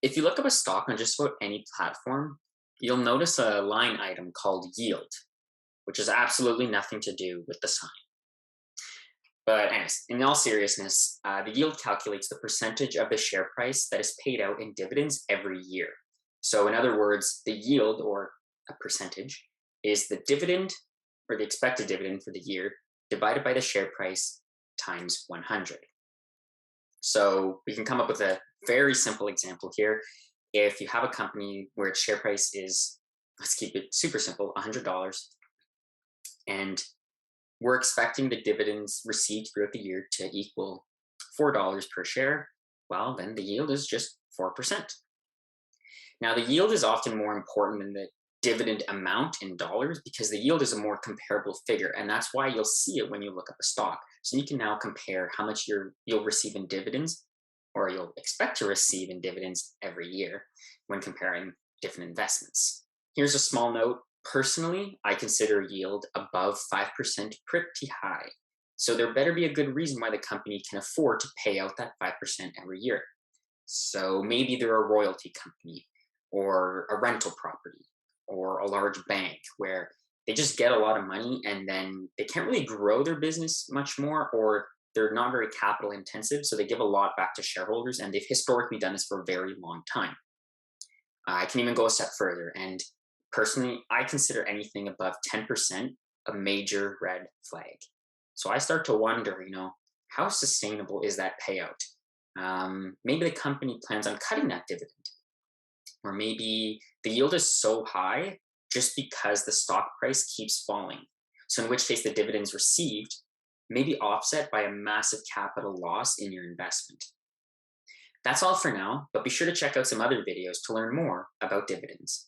If you look up a stock on just about any platform, you'll notice a line item called yield, which has absolutely nothing to do with the sign. But anyways, in all seriousness, the yield calculates the percentage of the share price that is paid out in dividends every year. So in other words, the yield, or a percentage, is the dividend, or the expected dividend for the year, divided by the share price times 100. So we can come up with a very simple example here. If you have a company where its share price is, let's keep it super simple, $100, and we're expecting the dividends received throughout the year to equal $4 per share, well, then the yield is just 4%. Now, the yield is often more important than the dividend amount in dollars because the yield is a more comparable figure. And that's why you'll see it when you look up a stock. So you can now compare how much you'll receive in dividends, or you'll expect to receive in dividends every year when comparing different investments. Here's a small note. Personally, I consider yield above 5% pretty high. So there better be a good reason why the company can afford to pay out that 5% every year. So maybe they're a royalty company or a rental property or a large bank where they just get a lot of money and then they can't really grow their business much more, or they're not very capital intensive. So they give a lot back to shareholders, and they've historically done this for a very long time. I can even go a step further. And personally, I consider anything above 10% a major red flag. So I start to wonder, how sustainable is that payout? Maybe the company plans on cutting that dividend, or maybe the yield is so high just because the stock price keeps falling. So, in which case, the dividends received may be offset by a massive capital loss in your investment. That's all for now, but be sure to check out some other videos to learn more about dividends.